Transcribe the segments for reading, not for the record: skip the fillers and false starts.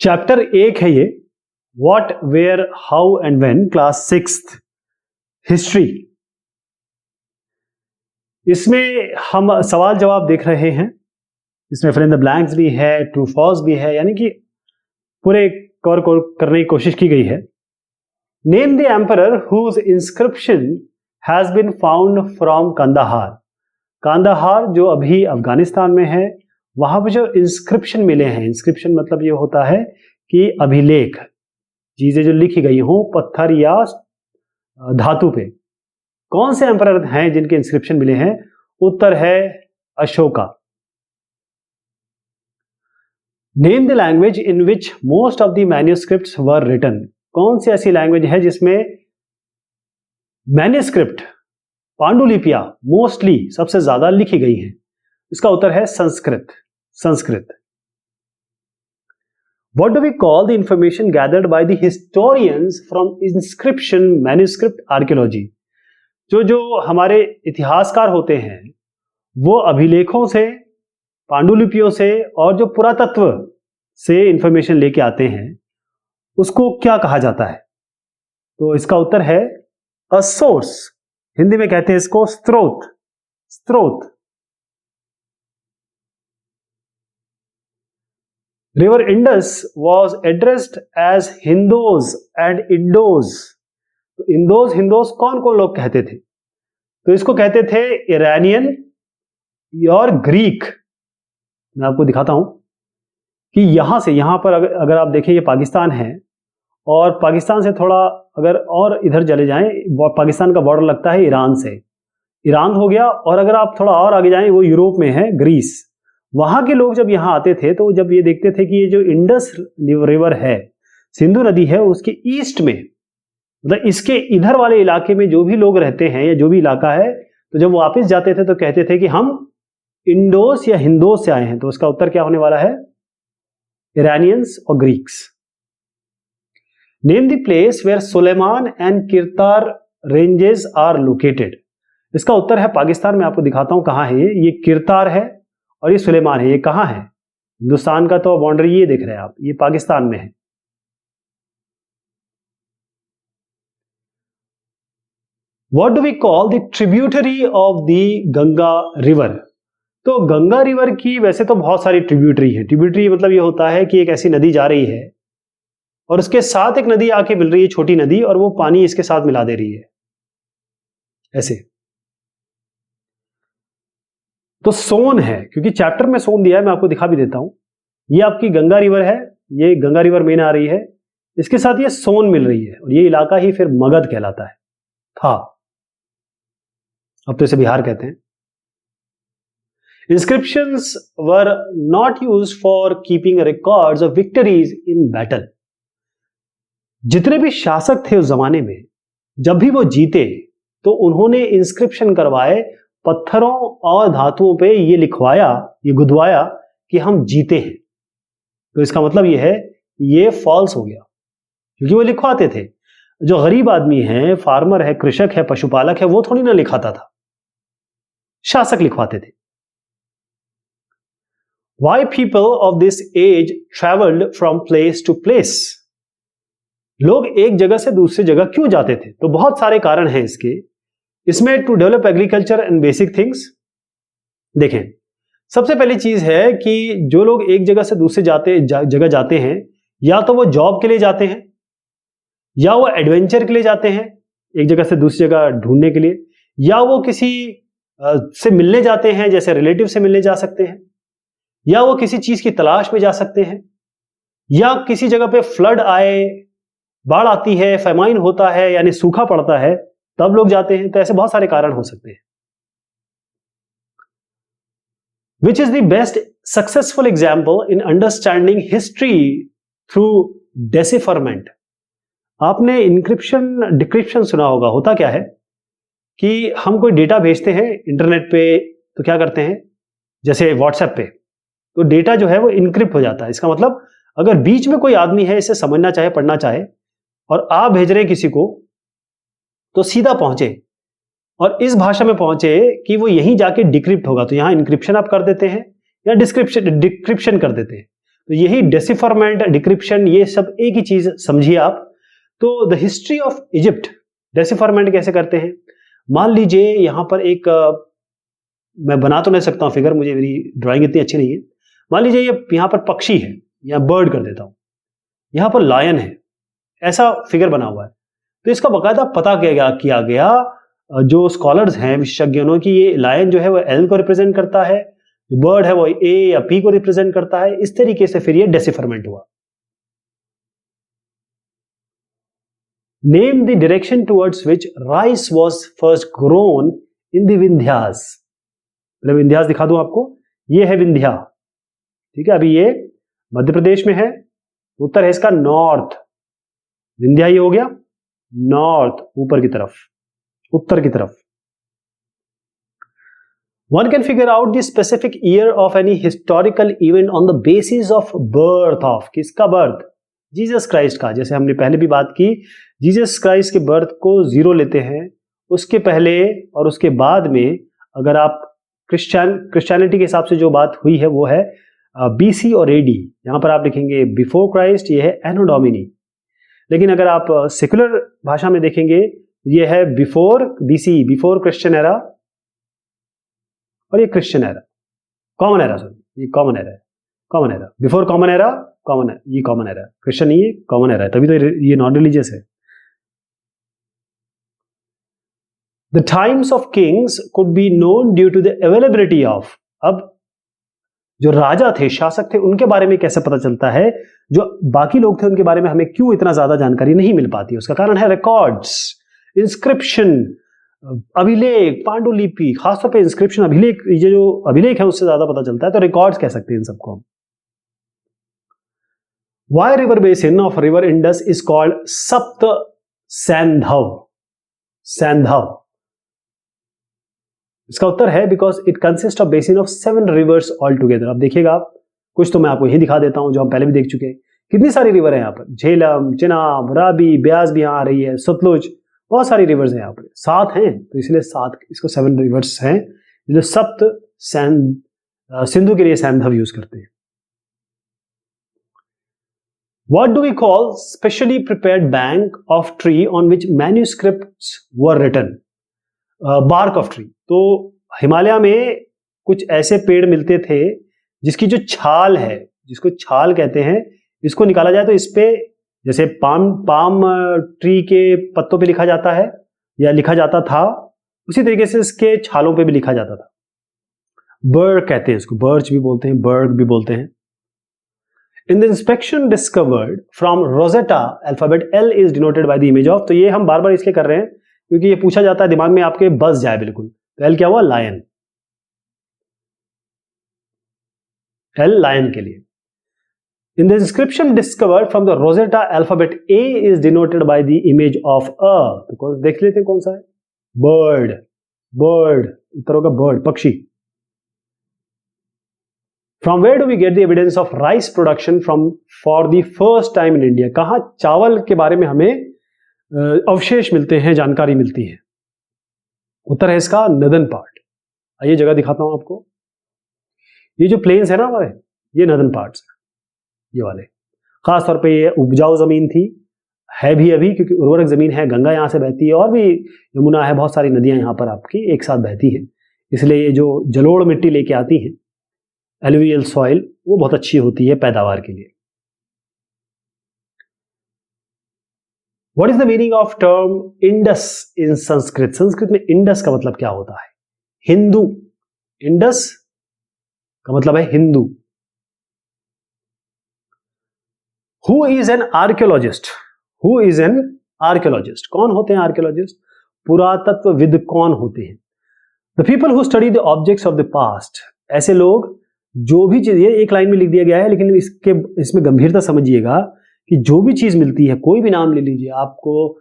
Chapter 1 है ये, what where how and when, class 6th history. इसमें हम सवाल जवाब देख रहे हैं। इसमें फिल इन द ब्लैंक्स भी है, ट्रू फॉल्स भी है, यानी कि पूरे कवर करने की कोशिश की गई है। Name the emperor whose inscription has been found from Kandahar. Kandahar जो अभी अफगानिस्तान में है, वहां पर जो इंस्क्रिप्शन मिले हैं, इंस्क्रिप्शन मतलब ये होता है कि अभिलेख, चीजें जो लिखी गई हों पत्थर या धातु पे। कौन से एम्परर हैं जिनके इंस्क्रिप्शन मिले हैं? उत्तर है Ashoka. Name the language in which most of the manuscripts were written. कौन सी ऐसी लैंग्वेज है जिसमें मैन्युस्क्रिप्ट, पांडुलिपियां मोस्टली सबसे ज्यादा लिखी गई हैं? इसका उत्तर है Sanskrit. Sanskrit. What do we call the information gathered by the historians from inscription manuscript archaeology? जो हमारे इतिहासकार होते हैं वो अभिलेखों से, पांडुलिपियों से और जो पुरातत्व से इंफॉर्मेशन लेके आते हैं उसको क्या कहा जाता है? तो इसका उत्तर है अ सोर्स। हिंदी में कहते हैं इसको स्रोत। स्रोत। River Indus was addressed as Hindos and Indos। तो इंदोस हिंदोस कौन कौन लोग कहते थे? तो इसको कहते थे ईरानियन और ग्रीक। मैं आपको दिखाता हूं कि यहां पर अगर आप देखें, ये पाकिस्तान है और पाकिस्तान से थोड़ा अगर और इधर चले जाएं, पाकिस्तान का बॉर्डर लगता है ईरान से। ईरान हो गया, और अगर आप थोड़ा और आगे जाएं, वो यूरोप में है, ग्रीस। वहां के लोग जब यहां आते थे तो जब ये देखते थे कि ये जो इंडस रिवर है, सिंधु नदी है, उसके ईस्ट में, मतलब इसके इधर वाले इलाके में जो भी लोग रहते हैं या जो भी इलाका है, तो जब वापस जाते थे तो कहते थे कि हम इंडोस या हिंदोस से आए हैं। तो उसका उत्तर क्या होने वाला है? ईरानियंस और Greeks. Name the place where Sulaiman and Kirthar ranges are located. इसका उत्तर है पाकिस्तान में। आपको दिखाता हूं कहां है ये किरतार है और ये सुलेमान है। ये कहां है? हिंदुस्तान का तो बाउंड्री ये देख रहे हैं आप, ये पाकिस्तान में है। What do we call the tributary of the Ganga river? तो गंगा रिवर की वैसे तो बहुत सारी ट्रिब्यूटरी है। ट्रिब्यूटरी मतलब ये होता है कि एक ऐसी नदी जा रही है और उसके साथ एक नदी आके मिल रही है, छोटी नदी, और वो पानी इसके साथ मिला दे रही है, ऐसे। तो सोन है, क्योंकि चैप्टर में सोन दिया है, मैं आपको दिखा भी देता हूं। ये आपकी गंगा रिवर है, ये गंगा रिवर मेन आ रही है, इसके साथ ये सोन मिल रही है, और ये इलाका ही फिर मगध कहलाता है, था। अब तो इसे बिहार कहते हैं। Inscriptions were not used for keeping records of victories in battle. जितने भी शासक थे उस जमाने में, जब भी वो जीते तो उन्होंने इंस्क्रिप्शन करवाए, पत्थरों और धातुओं पे ये लिखवाया, ये गुदवाया कि हम जीते हैं। तो इसका मतलब ये है, ये फॉल्स हो गया, क्योंकि वो लिखवाते थे। जो गरीब आदमी है, फार्मर है, कृषक है, पशुपालक है, वो थोड़ी ना लिखाता था, शासक लिखवाते थे। Why people of this age traveled from place to place? लोग एक जगह से दूसरी जगह क्यों जाते थे? तो बहुत सारे कारण हैं इसके। इसमें to develop agriculture and basic things. देखें, सबसे पहली चीज है कि जो लोग एक जगह से दूसरी जगह जाते हैं, या तो वो जॉब के लिए जाते हैं, या वो एडवेंचर के लिए जाते हैं, एक जगह से दूसरी जगह ढूंढने के लिए, या वो किसी से मिलने जाते हैं, जैसे रिलेटिव से मिलने जा सकते हैं, या वो किसी चीज की तलाश में जा सकते हैं, या किसी जगह पे फ्लड आए, बाढ़ आती है, फेमाइन होता है, यानी सूखा पड़ता है, तब लोग जाते हैं। तो ऐसे बहुत सारे कारण हो सकते हैं। Which is the best successful example in understanding history through decipherment? आपने इंक्रिप्शन डिक्रिप्शन सुना होगा। होता क्या है कि हम कोई डेटा भेजते हैं इंटरनेट पे, तो क्या करते हैं, जैसे व्हाट्सएप पे, तो डेटा जो है वो इनक्रिप्ट हो जाता है। इसका मतलब अगर बीच में कोई आदमी है, इसे समझना चाहे, पढ़ना चाहे, और आप भेज रहे हैं किसी को, तो सीधा पहुंचे और इस भाषा में पहुंचे कि वो यहीं जाके डिक्रिप्ट होगा। तो यहां इंक्रिप्शन आप कर देते हैं या डिक्रिप्शन कर देते हैं। तो यही डेसिफरमेंट, डिक्रिप्शन, ये सब एक ही चीज समझिए आप। तो द हिस्ट्री ऑफ इजिप्ट, डेसिफरमेंट कैसे करते हैं? मान लीजिए यहां पर एक मैं बना तो नहीं सकता हूं फिगर, मुझे मेरी ड्राइंग इतनी अच्छी नहीं है। मान लीजिए ये यहां पर पक्षी है, या बर्ड कर देता हूं, यहां पर लायन है, ऐसा फिगर बना हुआ है। तो इसका बकायदा पता किया गया जो स्कॉलर्स हैं, विशेषज्ञों की, ये लायन जो है वो एल को रिप्रेजेंट करता है, बर्ड है वो ए या पी को रिप्रेजेंट करता है। इस तरीके से फिर ये डेसिफरमेंट हुआ। Name the direction towards which rice was first grown in the Vindhyas. मतलब विंध्यास दिखा दूं आपको, ये है विंध्या, ठीक है, अभी ये मध्य प्रदेश में है, उत्तर है इसका नॉर्थ, विंध्या ये हो गया नॉर्थ, ऊपर की तरफ, उत्तर की तरफ। One can figure out the specific year of any historical event on the basis of birth of, किसका बर्थ? जीसस क्राइस्ट का। जैसे हमने पहले भी बात की, जीसस क्राइस्ट के बर्थ को 0 लेते हैं, उसके पहले और उसके बाद में अगर आप क्रिश्चियनिटी के हिसाब से जो बात हुई है वो है बीसी और एडी। यहां पर आप लिखेंगे बिफोर क्राइस्ट, ये है एनो डोमिनी। लेकिन अगर आप सेकुलर भाषा में देखेंगे, ये है before BC, before Christian era, और ये Christian era, common era, sorry ये कॉमन एरा है, common era, before common era, common, ये कॉमन एरा, क्रिश्चियन नहीं है, कॉमन एरा है, तभी तो ये नॉन रिलीजियस है। The times of kings could be known due to the availability of, अब जो राजा थे, शासक थे, उनके बारे में कैसे पता चलता है? जो बाकी लोग थे उनके बारे में हमें क्यों इतना ज्यादा जानकारी नहीं मिल पाती? उसका कारण है रिकॉर्ड्स, इंस्क्रिप्शन, अभिलेख, पांडुलिपि, खासतौर पे इंस्क्रिप्शन, अभिलेख, ये जो अभिलेख है उससे ज्यादा पता चलता है, तो रिकॉर्ड्स कह सकते हैं इन सबको हम। Wye river basin of river Indus is called सप्त सैंधव, सैंधव? इसका उत्तर है because it consist of basin of 7 reverse all together. अब देखिएगा आप, कुछ तो मैं आपको यही दिखा देता हूं जो हम पहले भी देख चुके हैं। कितनी सारी रिवर है यहाँ पर, झेलम, चिनाब, राबी, ब्यास भी यहाँ आ रही है, सतलुज, बहुत सारी रिवर्स हैं यहाँ पर, 7 हैं, तो इसलिए 7, इसको 7 रिवर्स हैं, जो सप्त सिंधु के लिए सैंधव यूज करते हैं। What do we call specially prepared bank of tree on which manuscripts were written? Bark of tree। तो हिमालय में कुछ ऐसे पेड़ मिलते थे जिसकी जो छाल है, जिसको छाल कहते हैं, इसको निकाला जाए तो इस पे, जैसे पाम ट्री के पत्तों पे लिखा जाता है या लिखा जाता था, उसी तरीके से इसके छालों पे भी लिखा जाता था। बर्ग कहते हैं इसको, बर्च भी बोलते हैं, बर्ग भी बोलते हैं। In the inspection discovered from Rosetta alphabet L is denoted by the image of, तो ये हम बार बार इसलिए कर रहे हैं क्योंकि ये पूछा जाता है, दिमाग में आपके बस जाए बिल्कुल। तो L क्या हुआ? लायन, L लायन के लिए। In the inscription discovered from the Rosetta alphabet A is denoted by the image of a, तो देख लेते हैं कौन सा है? बर्ड, बर्ड, उत्तर होगा बर्ड, पक्षी। From where do we get the evidence of rice production from for the first time in India? कहाँ चावल के बारे में हमें अवशेष मिलते हैं, जानकारी मिलती है? उत्तर है इसका नदन पार्ट। आइए जगह दिखाता हूं आपको। ये जो प्लेन्स है ना हमारे, ये नदन पार्ट्स है, ये वाले। खास तौर पे ये उपजाऊ जमीन थी, है भी अभी, क्योंकि उर्वरक जमीन है, गंगा यहाँ से बहती है और भी यमुना है, बहुत सारी नदियां यहाँ पर आपकी एक साथ बहती है, इसलिए ये जो जलोढ़ मिट्टी लेके आती है, एलुवियल सॉइल, वो बहुत अच्छी होती है पैदावार के लिए। What is the meaning of term Indus in Sanskrit? Sanskrit में इंडस का मतलब क्या होता है? हिंदू। इंडस का मतलब है Hindu. Who is an archaeologist? Who is an archaeologist? कौन होते हैं आर्कियोलॉजिस्ट? पुरातत्वविद कौन होते हैं? The people who study the objects of the past. ऐसे लोग जो भी चीज, ये एक लाइन में लिख दिया गया है, लेकिन इसमें गंभीरता समझिएगा कि जो भी चीज मिलती है, कोई भी नाम ले लीजिए, आपको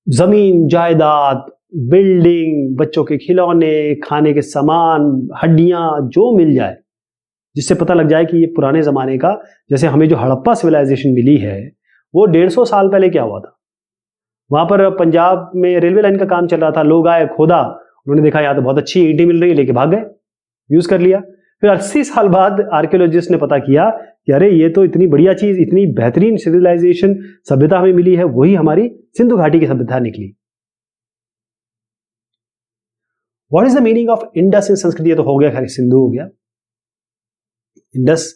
जमीन, जायदाद, बिल्डिंग, बच्चों के खिलौने, खाने के सामान, हड्डियां, जो मिल जाए, जिससे पता लग जाए कि ये पुराने जमाने का, जैसे हमें जो हड़प्पा सिविलाइजेशन मिली है, वो 150 साल पहले क्या हुआ था। वहां पर पंजाब में रेलवे लाइन का काम चल रहा था, लोग आए, खोदा, उन्होंने देखा यहाँ तो बहुत अच्छी ईंटें मिल रही है, लेके भाग गए, यूज कर लिया। फिर 80 साल बाद आर्कियोलॉजिस्ट ने पता किया कि अरे ये तो इतनी बढ़िया चीज, इतनी बेहतरीन सिविलाइजेशन सभ्यता हमें मिली है, वही हमारी सिंधु घाटी की सभ्यता निकली। What is the meaning of Indus in Sanskrit? ये तो हो गया, खैर सिंधु हो गया। इंडस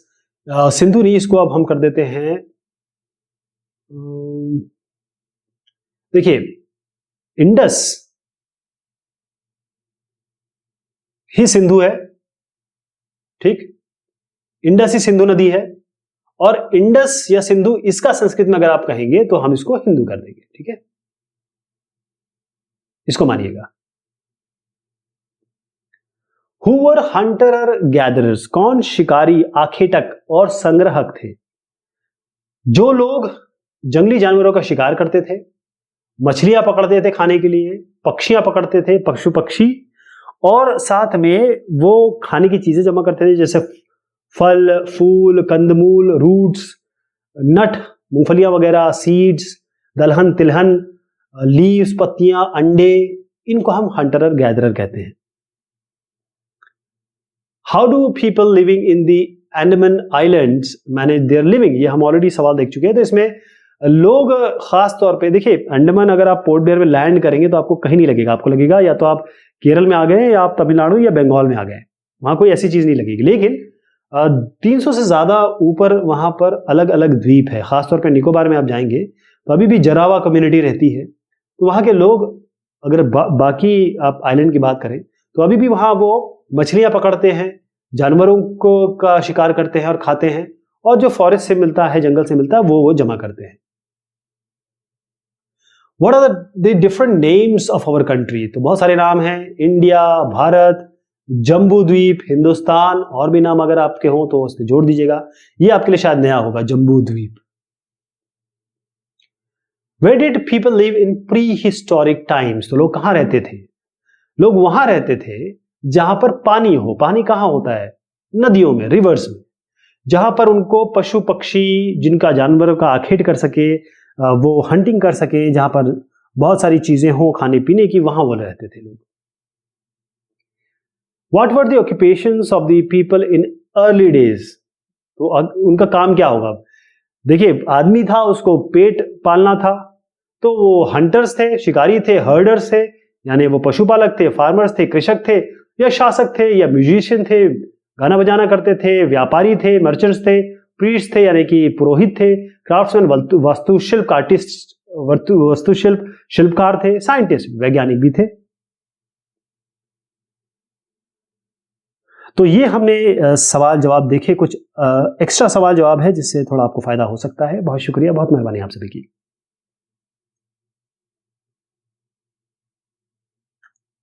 सिंधु नहीं, इसको अब हम कर देते हैं, देखिए इंडस ही सिंधु है, ठीक, इंडस ही सिंधु नदी है, और इंडस या सिंधु इसका संस्कृत में अगर आप कहेंगे तो हम इसको हिंदू कर देंगे, ठीक है, इसको मानिएगा। Who were hunter gatherers? कौन शिकारी, आखेटक और संग्रहक थे? जो लोग जंगली जानवरों का शिकार करते थे, मछलियां पकड़ते थे खाने के लिए, पक्षियां पकड़ते थे, पशु पक्षी, और साथ में वो खाने की चीजें जमा करते थे, जैसे फल, फूल, कंदमूल, रूट्स, नट, मूंगफलियां वगैरह, सीड्स, दलहन, तिलहन, लीव्स, पत्तियां, अंडे, इनको हम हंटर गैदरर कहते हैं। How do people living in the Andaman islands manage their living? ये हम ऑलरेडी सवाल देख चुके हैं। तो इसमें लोग खास तौर पे, देखिए अंडमान अगर आप पोर्ट ब्लेयर में लैंड करेंगे तो आपको कहीं नहीं लगेगा, आपको लगेगा या तो आप केरल में आ गए या आप तमिलनाडु या बंगाल में आ गए, वहां कोई ऐसी चीज नहीं लगेगी। लेकिन 300 से ज्यादा ऊपर वहां पर अलग अलग द्वीप है, खासतौर पर निकोबार में आप जाएंगे तो अभी भी जरावा कम्युनिटी रहती है। तो वहां के लोग, अगर बाकी आप आइलैंड की बात करें तो अभी भी वहां वो मछलियां पकड़ते हैं, जानवरों को का शिकार करते हैं और खाते हैं, और जो फॉरेस्ट से मिलता है, जंगल से मिलता है, वो जमा करते हैं। What are the different names of our country? तो बहुत सारे नाम हैं, इंडिया, भारत, जम्बू द्वीप, हिंदुस्तान, और भी नाम अगर आपके हों तो उसमें जोड़ दीजिएगा, ये आपके लिए शायद नया होगा, जम्बू द्वीप। Where did people live in prehistoric times? तो लोग कहां रहते थे? लोग वहां रहते थे जहां पर पानी हो। पानी कहां होता है? नदियों में, रिवर्स में, जहां पर उनको पशु पक्षी, जिनका जानवरों का आखेट कर सके, वो हंटिंग कर सके, जहां पर बहुत सारी चीजें हो खाने पीने की, वहां वो रहते थे लोग। What were the occupations of the people in early days? तो उनका काम क्या होगा? देखिए आदमी था, उसको पेट पालना था, तो वो हंटर्स थे, शिकारी थे, हर्डर्स थे, यानी वो पशुपालक थे, फार्मर्स थे, कृषक थे, या शासक थे, या म्यूजिशियन थे, गाना बजाना करते थे, व्यापारी थे, मर्चेंट्स थे, प्रीस्ट थे यानी कि पुरोहित थे, क्राफ्ट्समैन वास्तुशिल्प आर्टिस्ट, वास्तुशिल्प शिल्पकार थे, साइंटिस्ट वैज्ञानिक भी थे। तो ये हमने सवाल जवाब देखे, कुछ एक्स्ट्रा सवाल जवाब है जिससे थोड़ा आपको फायदा हो सकता है। बहुत शुक्रिया, बहुत मेहरबानी आप सभी की।